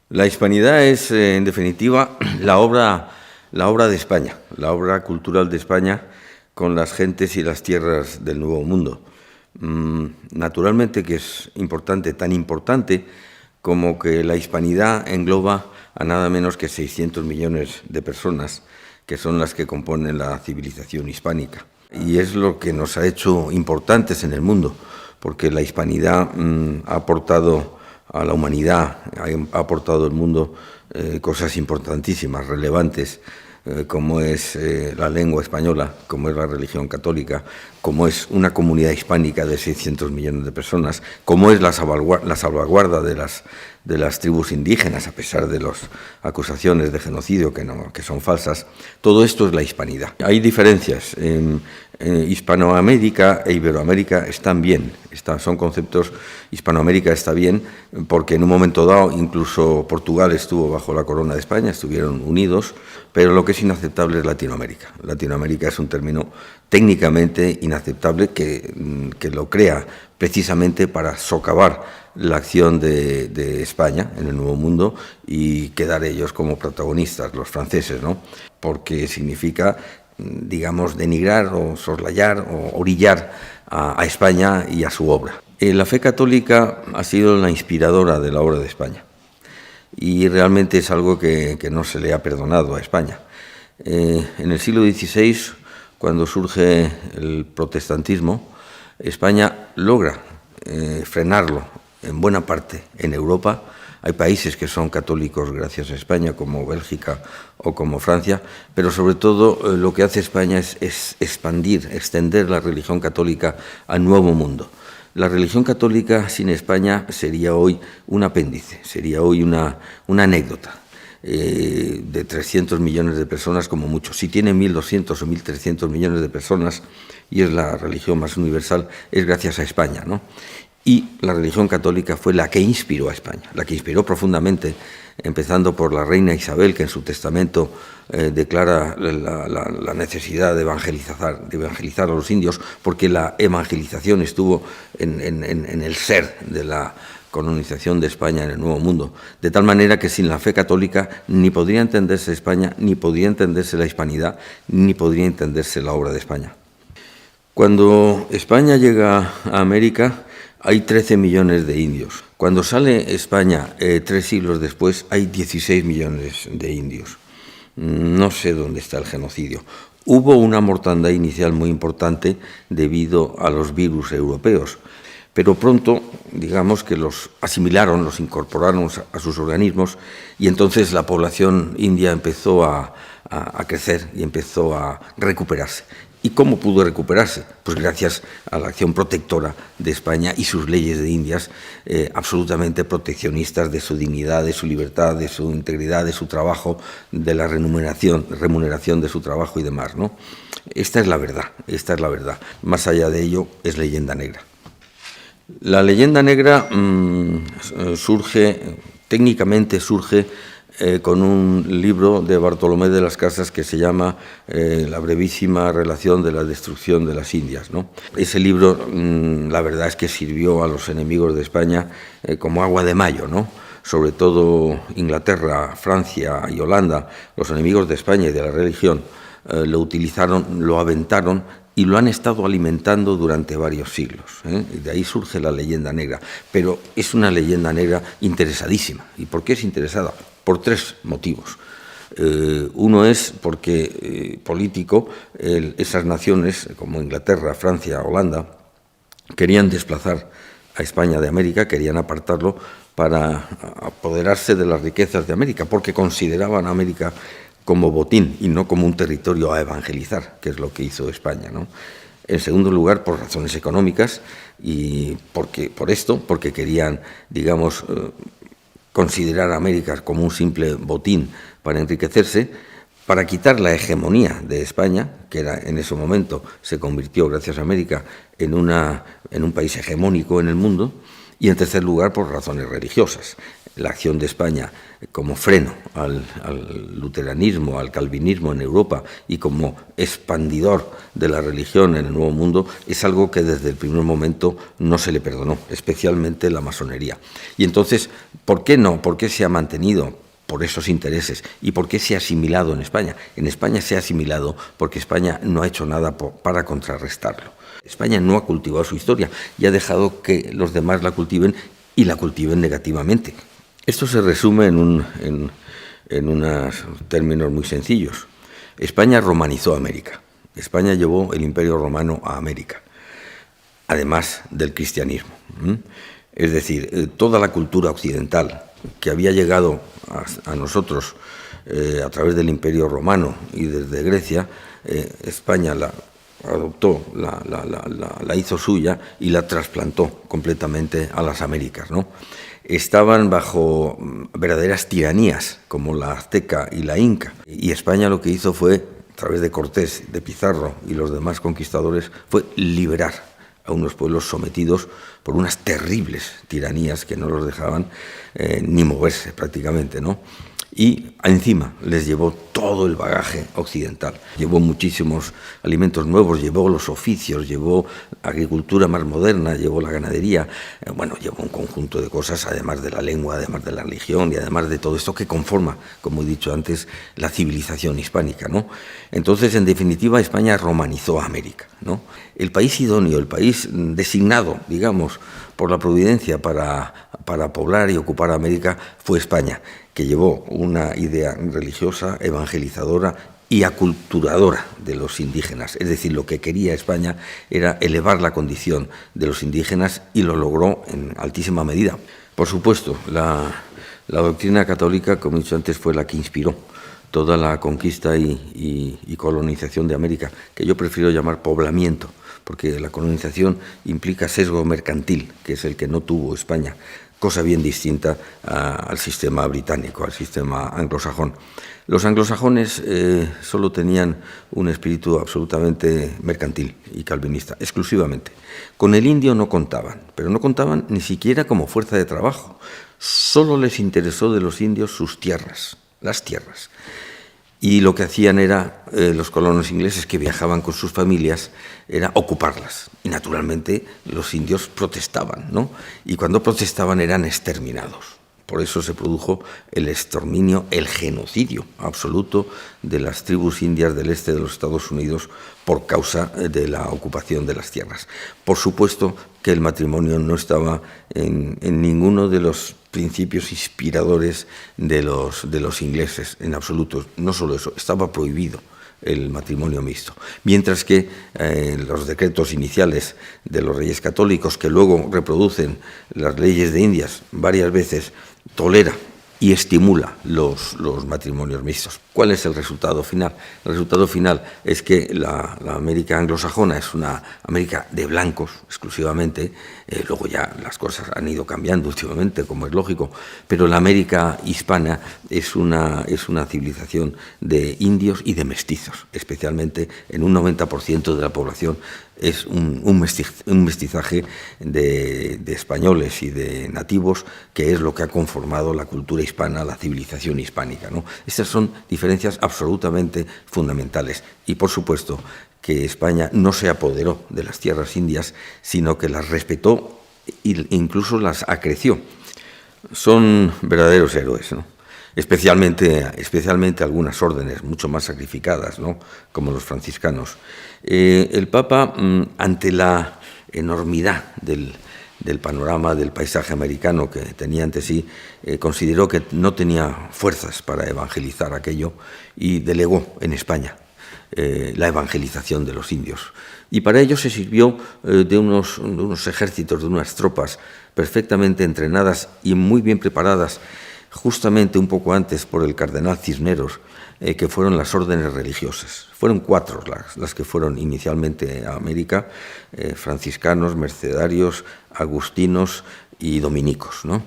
La hispanidad es, en definitiva, la obra de España, la obra cultural de España con las gentes y las tierras del Nuevo Mundo. Naturalmente que es importante, tan importante como que la hispanidad engloba a nada menos que 600 millones de personas, que son las que componen la civilización hispánica. Y es lo que nos ha hecho importantes en el mundo, porque la hispanidad ha aportado a la humanidad, ha aportado al mundo cosas importantísimas, relevantes, como es la lengua española, como es la religión católica, como es una comunidad hispánica de 600 millones de personas, como es la salvaguarda de las tribus indígenas, a pesar de las acusaciones de genocidio que son falsas. Todo esto es la hispanidad. Hay diferencias. Hispanoamérica e Iberoamérica están bien, son conceptos. Hispanoamérica está bien porque en un momento dado incluso Portugal estuvo bajo la corona de España, estuvieron unidos, pero lo que es inaceptable es Latinoamérica. Latinoamérica es un término técnicamente inaceptable que lo crea precisamente para socavar la acción de España en el Nuevo Mundo y quedar ellos como protagonistas, los franceses, ¿no? Porque significa, digamos, denigrar o soslayar o orillar a España y a su obra. La fe católica ha sido la inspiradora de la obra de España y realmente es algo que no se le ha perdonado a España. En el siglo XVI, cuando surge el protestantismo, España logra frenarlo en buena parte en Europa. Hay países que son católicos gracias a España, como Bélgica o como Francia, pero sobre todo lo que hace España es extender la religión católica al Nuevo Mundo. La religión católica sin España sería hoy un apéndice, sería hoy una anécdota de 300 millones de personas como mucho. Si tiene 1.200 o 1.300 millones de personas y es la religión más universal, es gracias a España, ¿no? Y la religión católica fue la que inspiró a España, la que inspiró profundamente, empezando por la reina Isabel, que en su testamento declara la necesidad de evangelizar a los indios, porque la evangelización estuvo en el ser de la colonización de España en el Nuevo Mundo, de tal manera que sin la fe católica ni podría entenderse España, ni podría entenderse la hispanidad, ni podría entenderse la obra de España. Cuando España llega a América, hay 13 millones de indios. Cuando sale España 3 siglos después, hay 16 millones de indios. No sé dónde está el genocidio. Hubo una mortandad inicial muy importante debido a los virus europeos, pero pronto, digamos que los asimilaron, los incorporaron a sus organismos y entonces la población india empezó a crecer y empezó a recuperarse. ¿Y cómo pudo recuperarse? Pues gracias a la acción protectora de España y sus leyes de Indias absolutamente proteccionistas de su dignidad, de su libertad, de su integridad, de su trabajo, de la remuneración de su trabajo y demás, ¿no? Esta es la verdad. Más allá de ello, es leyenda negra. La leyenda negra técnicamente surge con un libro de Bartolomé de las Casas que se llama La brevísima relación de la destrucción de las Indias, ¿no? Ese libro, la verdad es que sirvió a los enemigos de España como agua de mayo, ¿no? Sobre todo Inglaterra, Francia y Holanda, los enemigos de España y de la religión, lo utilizaron, lo aventaron y lo han estado alimentando durante varios siglos. Y de ahí surge la leyenda negra. Pero es una leyenda negra interesadísima. ¿Y por qué es interesada? Por 3 motivos. Uno es porque esas naciones como Inglaterra, Francia, Holanda, querían desplazar a España de América, querían apartarlo para apoderarse de las riquezas de América, porque consideraban a América como botín y no como un territorio a evangelizar, que es lo que hizo España, ¿no? En segundo lugar, por razones económicas y porque querían, digamos, considerar a América como un simple botín para enriquecerse, para quitar la hegemonía de España, que era en ese momento se convirtió, gracias a América, en un país hegemónico en el mundo, y en tercer lugar por razones religiosas. la acción de España como freno al luteranismo, al calvinismo en Europa y como expandidor de la religión en el Nuevo Mundo, es algo que desde el primer momento no se le perdonó, especialmente la masonería. Y entonces, ¿por qué no? ¿Por qué se ha mantenido? Por esos intereses. ¿Y por qué se ha asimilado en España? En España se ha asimilado porque España no ha hecho nada para contrarrestarlo. España no ha cultivado su historia y ha dejado que los demás la cultiven y la cultiven negativamente. Esto se resume en unos términos muy sencillos. España romanizó América. España llevó el Imperio Romano a América, además del cristianismo. Es decir, toda la cultura occidental que había llegado a nosotros a través del Imperio Romano y desde Grecia, España la adoptó, la hizo suya y la trasplantó completamente a las Américas, ¿no? Estaban bajo verdaderas tiranías, como la azteca y la inca, y España lo que hizo fue, a través de Cortés, de Pizarro y los demás conquistadores, fue liberar a unos pueblos sometidos por unas terribles tiranías que no los dejaban ni moverse prácticamente, ¿no? Y encima les llevó todo el bagaje occidental. Llevó muchísimos alimentos nuevos, llevó los oficios, llevó agricultura más moderna, llevó la ganadería, llevó un conjunto de cosas, además de la lengua, además de la religión y además de todo esto que conforma, como he dicho antes, la civilización hispánica, ¿no? Entonces, en definitiva, España romanizó a América, ¿no? El país idóneo, el país designado, digamos, por la providencia para poblar y ocupar América fue España, que llevó una idea religiosa, evangelizadora y aculturadora de los indígenas. Es decir, lo que quería España era elevar la condición de los indígenas y lo logró en altísima medida. Por supuesto, la doctrina católica, como he dicho antes, fue la que inspiró toda la conquista y colonización de América, que yo prefiero llamar poblamiento, porque la colonización implica sesgo mercantil, que es el que no tuvo España, cosa bien distinta al sistema británico, al sistema anglosajón. Los anglosajones solo tenían un espíritu absolutamente mercantil y calvinista, exclusivamente. Con el indio no contaban, pero no contaban ni siquiera como fuerza de trabajo. Solo les interesó de los indios sus tierras, las tierras. Y lo que hacían era, los colonos ingleses que viajaban con sus familias, era ocuparlas. Y naturalmente los indios protestaban, ¿no? Y cuando protestaban eran exterminados. Por eso se produjo el exterminio, el genocidio absoluto de las tribus indias del este de los Estados Unidos por causa de la ocupación de las tierras. Por supuesto que el matrimonio no estaba en ninguno de los principios inspiradores de los ingleses, en absoluto. No solo eso, estaba prohibido el matrimonio mixto. Mientras que los decretos iniciales de los reyes católicos, que luego reproducen las leyes de Indias varias veces, tolera y estimula los matrimonios mixtos. ¿Cuál es el resultado final? El resultado final es que la América anglosajona es una América de blancos exclusivamente, luego ya las cosas han ido cambiando últimamente, como es lógico, pero la América hispana es una civilización de indios y de mestizos, especialmente en un 90% de la población es un mestizaje de españoles y de nativos, que es lo que ha conformado la cultura hispana, la civilización hispánica, ¿no? Estas son diferencias absolutamente fundamentales. Y, por supuesto, que España no se apoderó de las tierras indias, sino que las respetó e incluso las acreció. Son verdaderos héroes, ¿no? Especialmente algunas órdenes mucho más sacrificadas, ¿no?, como los franciscanos. El Papa, ante la enormidad del panorama del paisaje americano que tenía ante sí, consideró que no tenía fuerzas para evangelizar aquello y delegó en España la evangelización de los indios. Y para ello se sirvió de unos ejércitos, de unas tropas perfectamente entrenadas y muy bien preparadas, justamente un poco antes por el cardenal Cisneros, que fueron las órdenes religiosas. Fueron 4 las que fueron inicialmente a América: franciscanos, mercedarios, agustinos y dominicos, ¿no?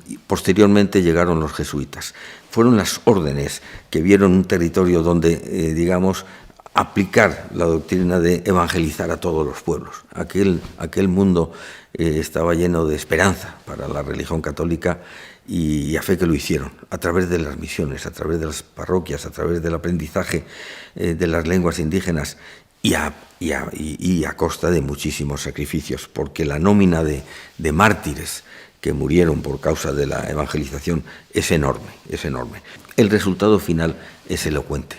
Y posteriormente llegaron los jesuitas. Fueron las órdenes que vieron un territorio donde, digamos, aplicar la doctrina de evangelizar a todos los pueblos. Aquel mundo estaba lleno de esperanza para la religión católica y a fe que lo hicieron, a través de las misiones, a través de las parroquias, a través del aprendizaje de las lenguas indígenas y a costa de muchísimos sacrificios, porque la nómina de mártires que murieron por causa de la evangelización es enorme, es enorme. El resultado final es elocuente.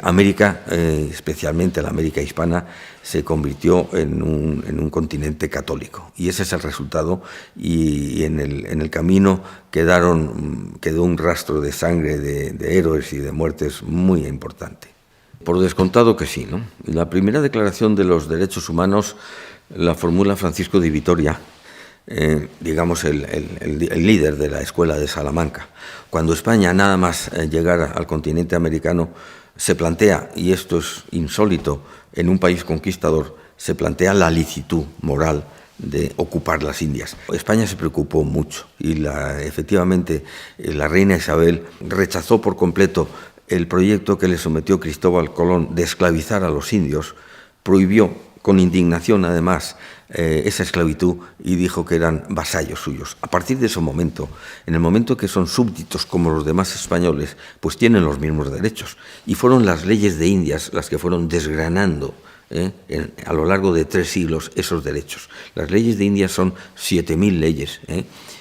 América, especialmente la América hispana, se convirtió en un continente católico, y ese es el resultado, y en el camino quedó un rastro de sangre, de héroes y de muertes muy importante. Por descontado que sí, ¿no? La primera declaración de los derechos humanos la formula Francisco de Vitoria, digamos el líder de la escuela de Salamanca. Cuando España, nada más llegar al continente americano, se plantea, y esto es insólito en un país conquistador, se plantea la licitud moral de ocupar las Indias. España se preocupó mucho y efectivamente la reina Isabel rechazó por completo el proyecto que le sometió Cristóbal Colón de esclavizar a los indios, prohibió con indignación además esa esclavitud y dijo que eran vasallos suyos. A partir de ese momento, en el momento que son súbditos como los demás españoles, pues tienen los mismos derechos. Y fueron las leyes de Indias las que fueron desgranando a lo largo de 3 siglos esos derechos. Las leyes de Indias son 7.000 leyes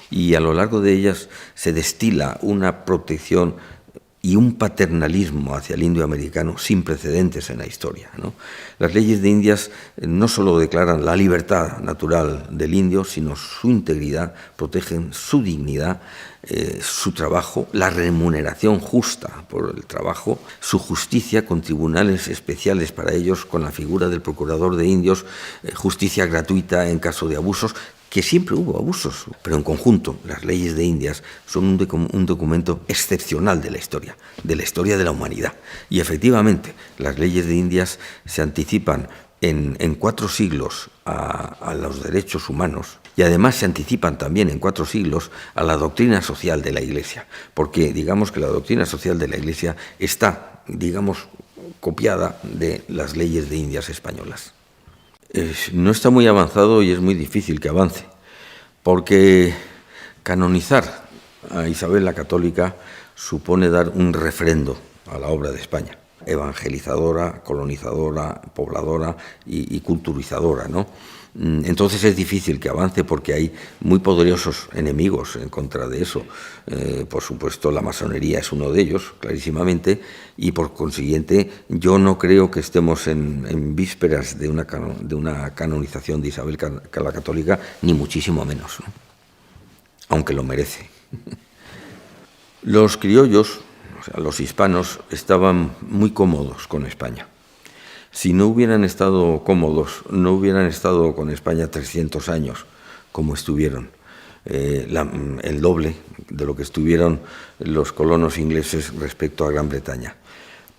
y a lo largo de ellas se destila una protección y un paternalismo hacia el indio americano sin precedentes en la historia, ¿no? Las leyes de Indias no solo declaran la libertad natural del indio, sino su integridad, protegen su dignidad, su trabajo, la remuneración justa por el trabajo, su justicia con tribunales especiales para ellos, con la figura del procurador de indios, justicia gratuita en caso de abusos, que siempre hubo abusos, pero en conjunto las leyes de Indias son un documento excepcional de la historia de la humanidad. Y efectivamente, las leyes de Indias se anticipan en 4 siglos a los derechos humanos y además se anticipan también en 4 siglos a la doctrina social de la Iglesia, porque digamos que la doctrina social de la Iglesia está, digamos, copiada de las leyes de Indias españolas. No está muy avanzado y es muy difícil que avance, porque canonizar a Isabel la Católica supone dar un refrendo a la obra de España, evangelizadora, colonizadora, pobladora y culturizadora, ¿no? Entonces es difícil que avance porque hay muy poderosos enemigos en contra de eso. Por supuesto, la masonería es uno de ellos, clarísimamente, y por consiguiente yo no creo que estemos en vísperas de una canonización de Isabel la Católica, ni muchísimo menos, ¿no? Aunque lo merece. Los criollos, o sea, los hispanos, estaban muy cómodos con España. Si no hubieran estado cómodos, no hubieran estado con España 300 años, como estuvieron. El doble de lo que estuvieron los colonos ingleses respecto a Gran Bretaña.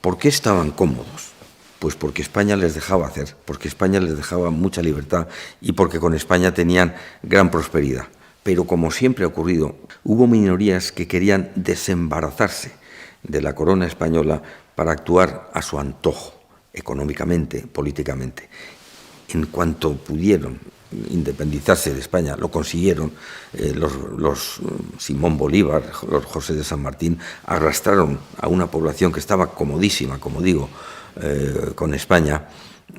¿Por qué estaban cómodos? Pues porque España les dejaba hacer, porque España les dejaba mucha libertad y porque con España tenían gran prosperidad. Pero como siempre ha ocurrido, hubo minorías que querían desembarazarse de la corona española para actuar a su antojo, económicamente, políticamente. En cuanto pudieron independizarse de España, lo consiguieron, los Simón Bolívar, los José de San Martín, arrastraron a una población que estaba comodísima, como digo, con España,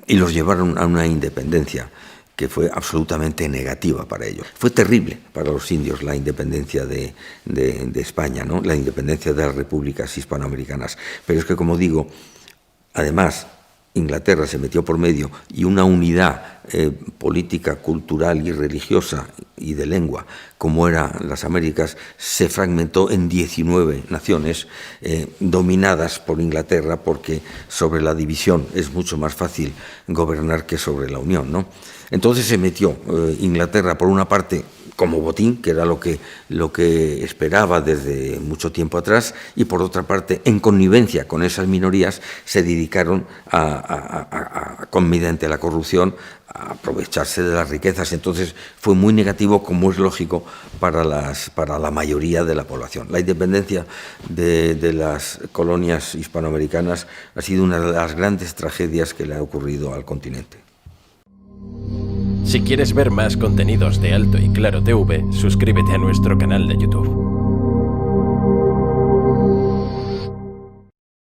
y los llevaron a una independencia que fue absolutamente negativa para ellos. Fue terrible para los indios la independencia de España, ¿no? La independencia de las repúblicas hispanoamericanas. Pero es que, como digo, además, Inglaterra se metió por medio y una unidad política, cultural y religiosa y de lengua, como eran las Américas, se fragmentó en 19 naciones dominadas por Inglaterra, porque sobre la división es mucho más fácil gobernar que sobre la unión, ¿no? Entonces se metió Inglaterra por una parte como botín, que era lo que esperaba desde mucho tiempo atrás, y por otra parte, en connivencia con esas minorías, se dedicaron mediante la corrupción, a aprovecharse de las riquezas. Entonces fue muy negativo, como es lógico, para la mayoría de la población. La independencia de las colonias hispanoamericanas ha sido una de las grandes tragedias que le ha ocurrido al continente. Si quieres ver más contenidos de Alto y Claro TV, suscríbete a nuestro canal de YouTube.